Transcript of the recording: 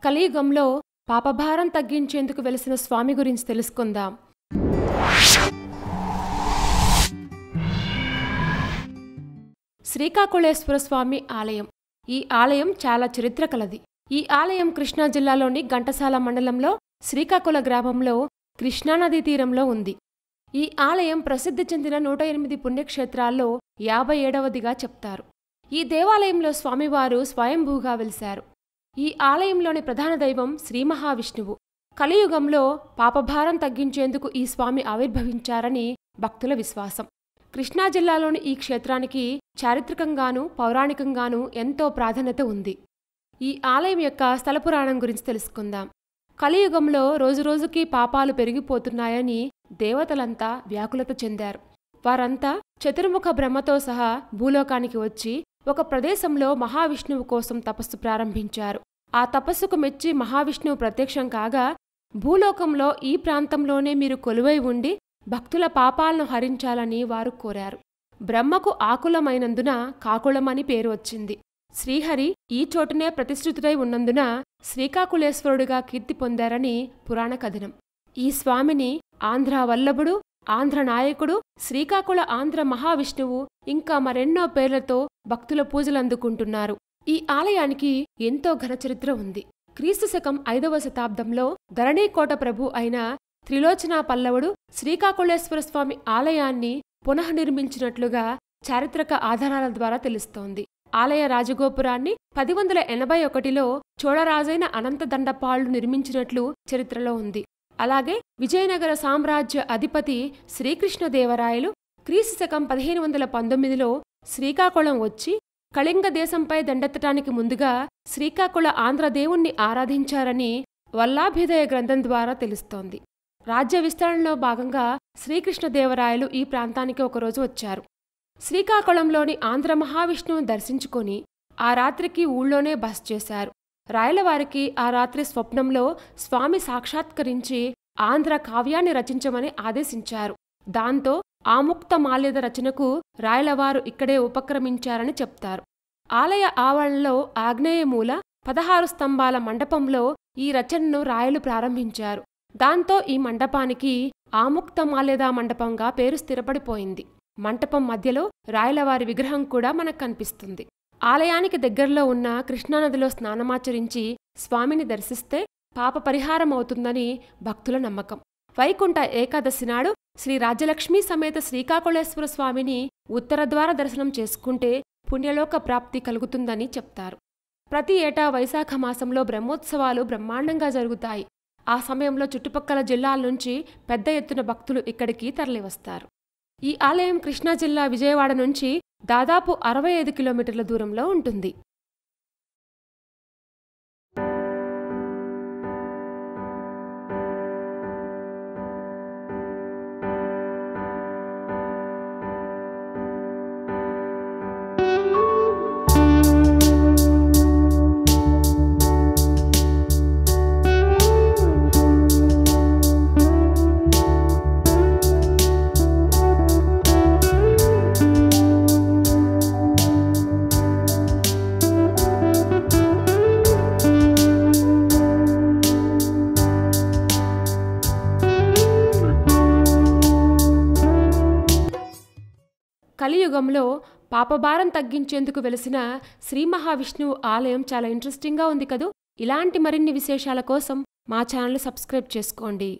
కలియుగంలో పాపభారం తగ్గించేందుకు వెలిసిన స్వామి గురించి తెలుసుకుందాం. శ్రీకాకుళేశ్వర స్వామి ఆలయం. ఈ ఆలయం చాలా చరిత్ర కలది. ఈ ఆలయం కృష్ణా జిల్లాలోని ఘంటసాల మండలంలో శ్రీకాకుళ గ్రామంలో కృష్ణానదీ తీరంలో ఉంది. ఈ ఆలయం ప్రసిద్ధి చెందిన 108 పుణ్యక్షేత్రాల్లో 57వదిగా చెప్తారు. ఈ దేవాలయంలో స్వామివారు స్వయంభూగా వెలిశారు. ఈ ఆలయంలోని ప్రధాన దైవం శ్రీ మహావిష్ణువు. కలియుగంలో పాపభారం తగ్గించేందుకు ఈ స్వామి ఆవిర్భవించారని భక్తుల విశ్వాసం. కృష్ణా జిల్లాలోని ఈ క్షేత్రానికి చారిత్రకంగానూ పౌరాణికంగానూ ఎంతో ప్రాధాన్యత ఉంది. ఈ ఆలయం యొక్క స్థలపురాణం గురించి తెలుసుకుందాం. కలియుగంలో రోజురోజుకీ పాపాలు పెరిగిపోతున్నాయని దేవతలంతా వ్యాకులత చెందారు. వారంతా చతుర్ముఖ బ్రహ్మతో సహా భూలోకానికి వచ్చి ఒక ప్రదేశంలో మహావిష్ణువు కోసం తపస్సు ప్రారంభించారు. ఆ తపస్సుకు మెచ్చి మహావిష్ణువు ప్రత్యక్షం కాగా, భూలోకంలో ఈ ప్రాంతంలోనే మీరు కొలువై ఉండి భక్తుల పాపాలను హరించాలని వారు కోరారు. బ్రహ్మకు ఆకులమైనందున కాకుళమని పేరు వచ్చింది. శ్రీహరి ఈ చోటునే ప్రతిష్ఠితుడై ఉన్నందున శ్రీకాకుళేశ్వరుడిగా కీర్తి పొందారని పురాణ కథనం. ఈ స్వామిని ఆంధ్ర వల్లభుడు, ఆంధ్ర నాయకుడు, శ్రీకాకుళ ఆంధ్ర మహావిష్ణువు ఇంకా మరెన్నో పేర్లతో భక్తుల పూజలందుకుంటున్నారు. ఈ ఆలయానికి ఎంతో ఘనచరిత్ర ఉంది. క్రీస్తు శకం 5వ శతాబ్దంలో ధరణీకోట ప్రభు అయిన త్రిలోచనా పల్లవుడు శ్రీకాకుళేశ్వర స్వామి ఆలయాన్ని పునఃనిర్మించినట్లుగా చారిత్రక ఆధారాల ద్వారా తెలుస్తోంది. ఆలయ రాజగోపురాన్ని 1081లో చోళరాజైన అనంతదండపాళ్లు నిర్మించినట్లు చరిత్రలో ఉంది. అలాగే విజయనగర సామ్రాజ్య అధిపతి శ్రీకృష్ణదేవరాయలు క్రీస్తు శకం 1519లో శ్రీకాకుళం వచ్చి కళింగ దేశంపై దండెత్తటానికి ముందుగా శ్రీకాకుళ ఆంధ్రదేవుణ్ణి ఆరాధించారని వల్లాభ్యుదయ గ్రంథం ద్వారా తెలుస్తోంది. రాజ్య విస్తరణలో భాగంగా శ్రీకృష్ణదేవరాయలు ఈ ప్రాంతానికి ఒకరోజు వచ్చారు. శ్రీకాకుళంలోని ఆంధ్ర మహావిష్ణువును దర్శించుకొని ఆ రాత్రికి ఊళ్ళోనే బస చేశారు. రాయలవారికి ఆ రాత్రి స్వప్నంలో స్వామి సాక్షాత్కరించి ఆంధ్ర కావ్యాన్ని రచించమని ఆదేశించారు. దాంతో ఆముక్త మాల్యద రచనకు రాయలవారు ఇక్కడే ఉపక్రమించారని చెప్తారు. ఆలయ ఆవరణలో ఆగ్నేయమూల 16 స్తంభాల మండపంలో ఈ రచనను రాయలు ప్రారంభించారు. దాంతో ఈ మండపానికి ఆముక్త మాల్యదా మండపంగా పేరు స్థిరపడిపోయింది. మంటపం మధ్యలో రాయలవారి విగ్రహం కూడా మనకు కనిపిస్తుంది. ఆలయానికి దగ్గరలో ఉన్న కృష్ణానదిలో స్నానమాచరించి స్వామిని దర్శిస్తే పాప పరిహారం అవుతుందని భక్తుల నమ్మకం. వైకుంఠ ఏకాదశి నాడు శ్రీ రాజ్యలక్ష్మీ సమేత శ్రీకాకుళేశ్వర స్వామిని ఉత్తరద్వార దర్శనం చేసుకుంటే పుణ్యలోక ప్రాప్తి కలుగుతుందని చెప్తారు. ప్రతి ఏటా వైశాఖ మాసంలో బ్రహ్మోత్సవాలు బ్రహ్మాండంగా జరుగుతాయి. ఆ సమయంలో చుట్టుపక్కల జిల్లాల నుంచి పెద్ద ఎత్తున భక్తులు ఇక్కడికి తరలివస్తారు. ఈ ఆలయం కృష్ణా జిల్లా విజయవాడ నుంచి దాదాపు 65 కిలోమీటర్ల దూరంలో ఉంటుంది. కలియుగంలో పాపభారం తగ్గించేందుకు వెలిసిన శ్రీ మహావిష్ణువు ఆలయం చాలా ఇంట్రెస్టింగ్గా ఉంది కదూ. ఇలాంటి మరిన్ని విశేషాల కోసం మా ఛానల్ సబ్స్క్రైబ్ చేసుకోండి.